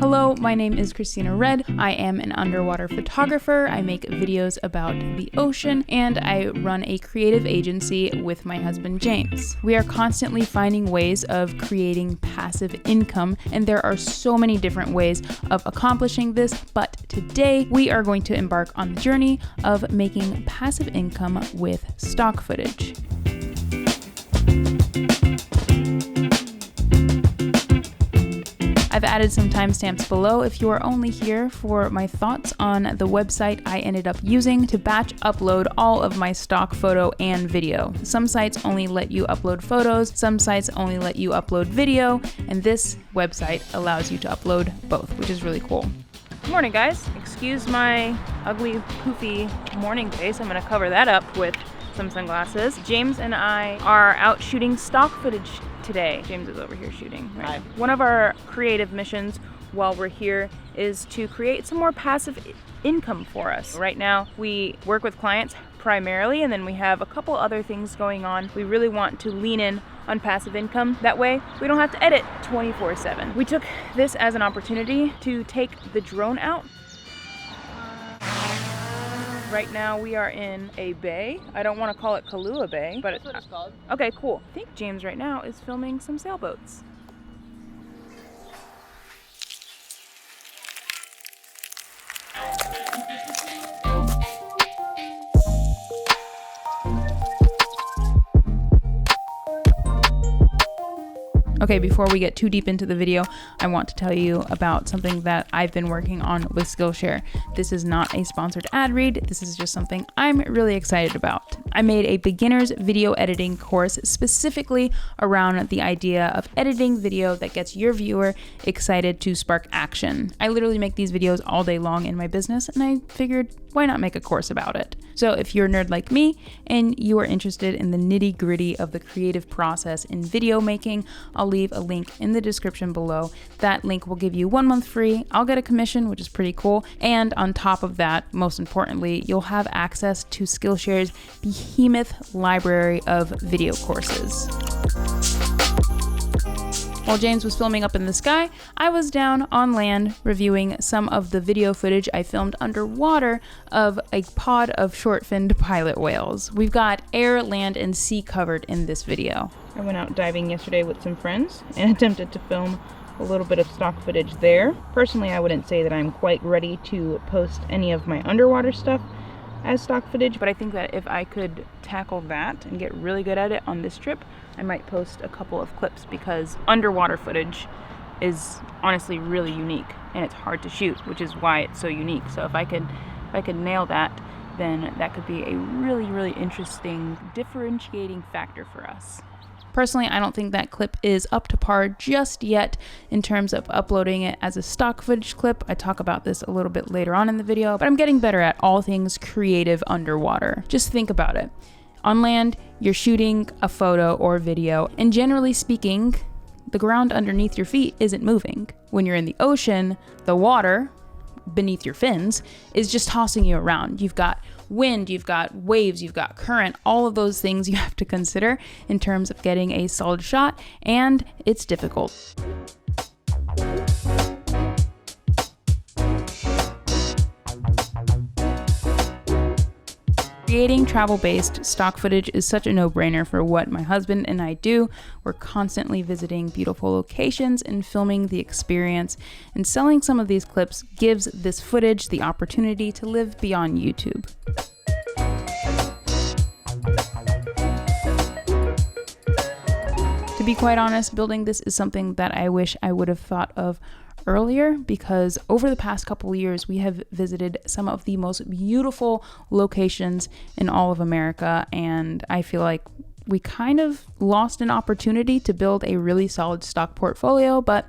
Hello, my name is Christina Red. I am an underwater photographer. I make videos about the ocean, and I run a creative agency with my husband, James. We are constantly finding ways of creating passive income, and there are so many different ways of accomplishing this, but today we are going to embark on the journey of making passive income with stock footage. I've added some timestamps below if you are only here for my thoughts on the website I ended up using to batch upload all of my stock photo and video. Some sites only let you upload photos, some sites only let you upload video, and this website allows you to upload both, which is really cool. Good morning, guys. Excuse my ugly, poofy morning face. I'm gonna cover that up with some sunglasses. James and I are out shooting stock footage today. James is over here shooting. Right? Hi. One of our creative missions while we're here is to create some more passive income for us. Right now, we work with clients primarily, and then we have a couple other things going on. We really want to lean in on passive income. That way, we don't have to edit 24/7. We took this as an opportunity to take the drone out. Right now we are in a bay. I don't want to call it Kahlua Bay, but that's what it's called. Okay, cool. I think James right now is filming some sailboats. Okay, before we get too deep into the video, I want to tell you about something that I've been working on with Skillshare. This is not a sponsored ad read. This is just something I'm really excited about. I made a beginner's video editing course specifically around the idea of editing video that gets your viewer excited to spark action. I literally make these videos all day long in my business, and I figured, why not make a course about it? So if you're a nerd like me and you are interested in the nitty-gritty of the creative process in video making, I'll leave a link in the description below. That link will give you 1 month free. I'll get a commission, which is pretty cool. And on top of that, most importantly, you'll have access to Skillshare's behemoth library of video courses. While James was filming up in the sky, I was down on land reviewing some of the video footage I filmed underwater of a pod of short-finned pilot whales. We've got air, land, and sea covered in this video. I went out diving yesterday with some friends and attempted to film a little bit of stock footage there. Personally, I wouldn't say that I'm quite ready to post any of my underwater stuff as stock footage, but I think that if I could tackle that and get really good at it on this trip, I might post a couple of clips, because underwater footage is honestly really unique and it's hard to shoot, which is why it's so unique. So if I could nail that, then that could be a really interesting differentiating factor for us. Personally, I don't think that clip is up to par just yet in terms of uploading it as a stock footage clip. I talk about this a little bit later on in the video, but I'm getting better at all things creative underwater. Just think about it. On land, you're shooting a photo or video, and generally speaking, the ground underneath your feet isn't moving. When you're in the ocean, the water beneath your fins is just tossing you around. You've got wind, you've got waves, you've got current, all of those things you have to consider in terms of getting a solid shot, and it's difficult. Creating travel-based stock footage is such a no-brainer for what my husband and I do. We're constantly visiting beautiful locations and filming the experience, and selling some of these clips gives this footage the opportunity to live beyond YouTube. To be quite honest, building this is something that I wish I would have thought of earlier, because over the past couple of years we have visited some of the most beautiful locations in all of America, and I feel like we kind of lost an opportunity to build a really solid stock portfolio, but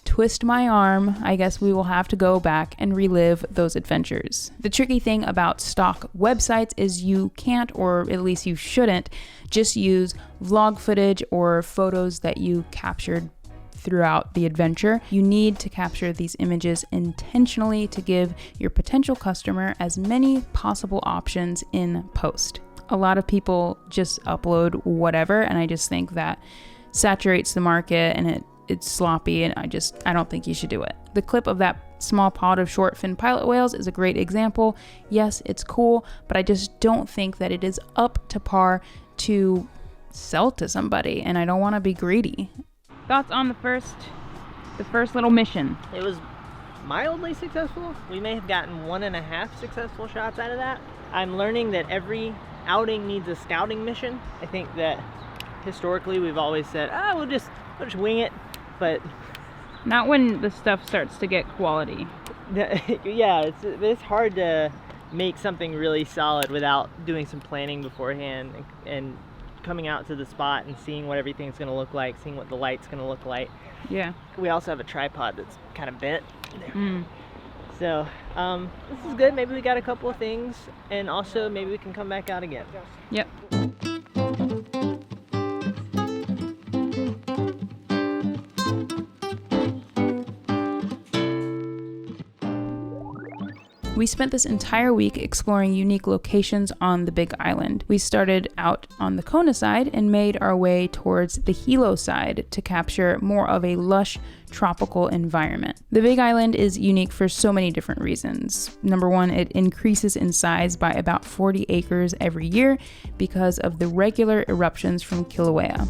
twist my arm, I guess we will have to go back and relive those adventures. The tricky thing about stock websites is you can't, or at least you shouldn't, just use vlog footage or photos that you captured throughout the adventure. You need to capture these images intentionally to give your potential customer as many possible options in post. A lot of people just upload whatever, and I just think that saturates the market and it it's sloppy, and I don't think you should do it. The clip of that small pod of short fin pilot whales is a great example. Yes, it's cool, but I just don't think that it is up to par to sell to somebody, and I don't want to be greedy. Thoughts on the first little mission? It was mildly successful. We may have gotten 1.5 successful shots out of that. I'm learning that every outing needs a scouting mission. I think that historically we've always said, we'll just wing it, but not when the stuff starts to get quality. Yeah, it's hard to make something really solid without doing some planning beforehand and coming out to the spot and seeing what everything's going to look like, seeing what the light's going to look like. Yeah. We also have a tripod that's kind of bent. So this is good. Maybe we got a couple of things, and also maybe we can come back out again. Yep. We spent this entire week exploring unique locations on the Big Island. We started out on the Kona side and made our way towards the Hilo side to capture more of a lush tropical environment. The Big Island is unique for so many different reasons. Number one, it increases in size by about 40 acres every year because of the regular eruptions from Kilauea.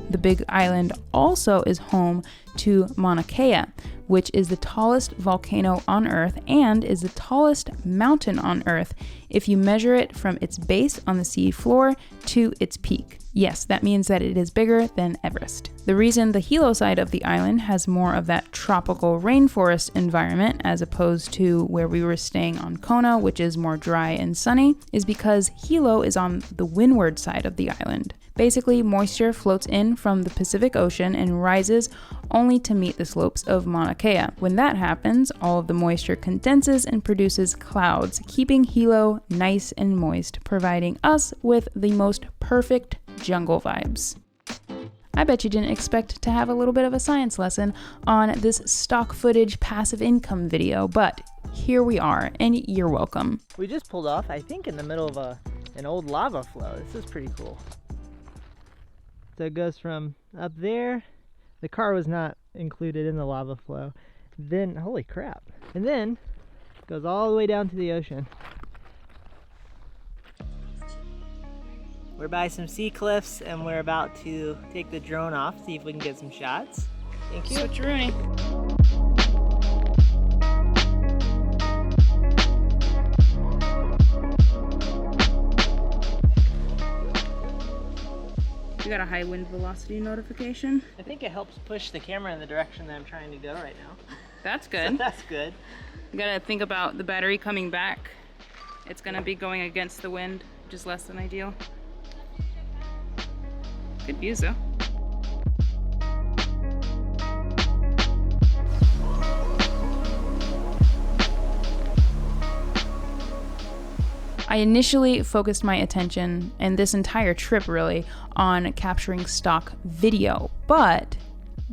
The Big Island also is home to Mauna Kea, which is the tallest volcano on Earth and is the tallest mountain on Earth if you measure it from its base on the sea floor to its peak. Yes, that means that it is bigger than Everest. The reason the Hilo side of the island has more of that tropical rainforest environment as opposed to where we were staying on Kona, which is more dry and sunny, is because Hilo is on the windward side of the island. Basically, moisture floats in from the Pacific Ocean and rises only to meet the slopes of Mauna Kea. When that happens, all of the moisture condenses and produces clouds, keeping Hilo nice and moist, providing us with the most perfect jungle vibes. I bet you didn't expect to have a little bit of a science lesson on this stock footage passive income video, but here we are, and you're welcome. We just pulled off, I think, in the middle of an old lava flow. This is pretty cool. So it goes from up there. The car was not included in the lava flow. Then, holy crap. And then goes all the way down to the ocean. We're by some sea cliffs and we're about to take the drone off, see if we can get some shots. Thank you. Switcheroony. You got a high wind velocity notification? I think it helps push the camera in the direction that I'm trying to go right now. That's good. So that's good. You gotta think about the battery coming back. It's gonna be going against the wind, which is less than ideal. Good views though. I initially focused my attention, and this entire trip really, on capturing stock video, but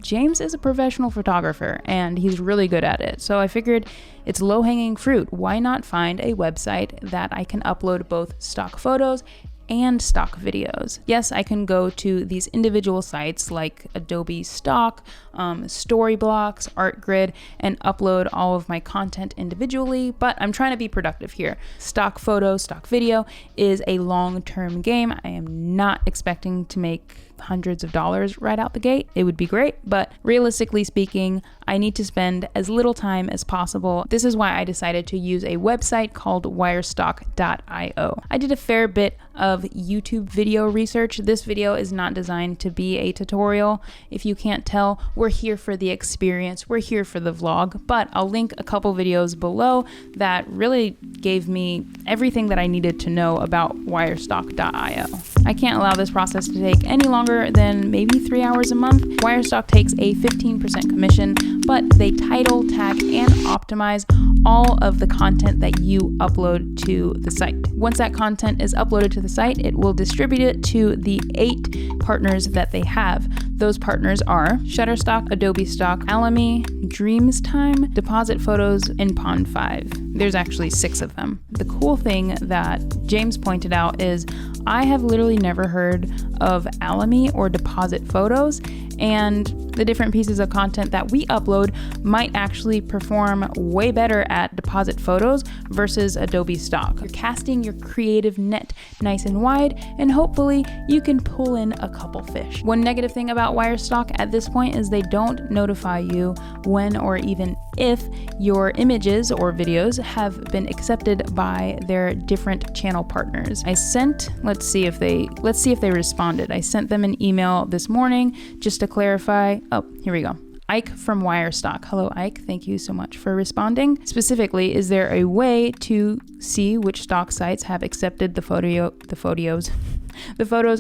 James is a professional photographer and he's really good at it. So I figured it's low-hanging fruit. Why not find a website that I can upload both stock photos and stock videos? Yes, I can go to these individual sites like Adobe Stock, Storyblocks, ArtGrid, and upload all of my content individually, but I'm trying to be productive here. Stock photo, stock video is a long-term game. I am not expecting to make hundreds of dollars right out the gate. It would be great, but realistically speaking, I need to spend as little time as possible. This is why I decided to use a website called wirestock.io. I did a fair bit of YouTube video research. This video is not designed to be a tutorial. If you can't tell, we're here for the experience. We're here for the vlog, but I'll link a couple videos below that really gave me everything that I needed to know about wirestock.io. I can't allow this process to take any longer than maybe 3 hours a month. Wirestock takes a 15% commission, but they title, tag, and optimize all of the content that you upload to the site. Once that content is uploaded to the site, it will distribute it to the 8 partners that they have. Those partners are Shutterstock, Adobe Stock, Alamy, Dreamstime, Deposit Photos, and Pond5. There's actually 6 of them. The cool thing that James pointed out is I have literally never heard of Alamy or Deposit Photos, and the different pieces of content that we upload might actually perform way better at deposit photos versus Adobe stock. You're casting your creative net nice and wide, and hopefully you can pull in a couple fish. One negative thing about wire stock at this point is they don't notify you when or even if your images or videos have been accepted by their different channel partners. Let's see if they responded. I sent them an email this morning just to clarify. Oh, here we go. Ike from Wirestock. Hello, Ike. Thank you so much for responding. Specifically, is there a way to see which stock sites have accepted the photos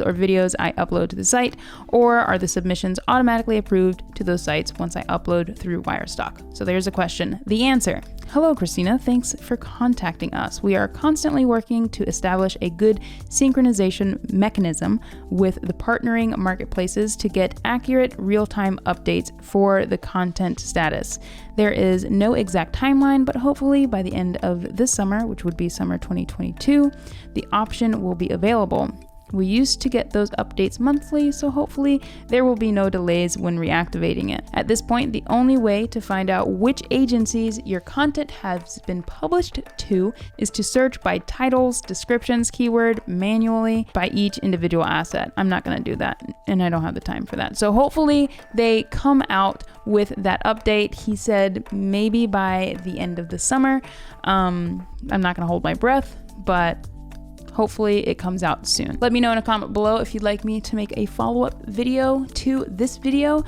or videos I upload to the site, or are the submissions automatically approved to those sites once I upload through Wirestock? So there's a question. The answer. Hello, Christina. Thanks for contacting us. We are constantly working to establish a good synchronization mechanism with the partnering marketplaces to get accurate real-time updates for the content status. There is no exact timeline, but hopefully by the end of this summer, which would be summer 2022, the option will be available. We used to get those updates monthly, so hopefully there will be no delays when reactivating it. At this point, the only way to find out which agencies your content has been published to is to search by titles, descriptions, keyword, manually by each individual asset. I'm not going to do that, and I don't have the time for that. So hopefully they come out with that update. He said maybe by the end of the summer. I'm not going to hold my breath, but hopefully it comes out soon. Let me know in a comment below if you'd like me to make a follow-up video to this video,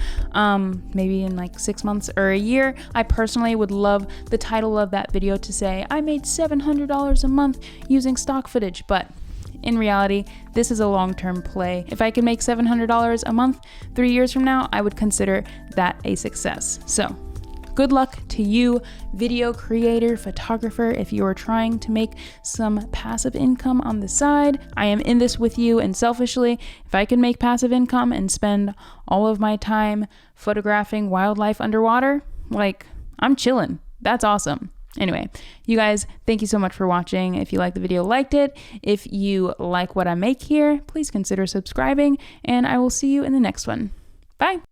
maybe in like 6 months or a year. I personally would love the title of that video to say, I made $700 a month using stock footage, but in reality, this is a long-term play. If I can make $700 a month 3 years from now, I would consider that a success. So good luck to you, video creator, photographer, if you are trying to make some passive income on the side. I am in this with you, and selfishly, if I can make passive income and spend all of my time photographing wildlife underwater, like, I'm chilling. That's awesome. Anyway, you guys, thank you so much for watching. If you like the video, liked it. If you like what I make here, please consider subscribing, and I will see you in the next one. Bye.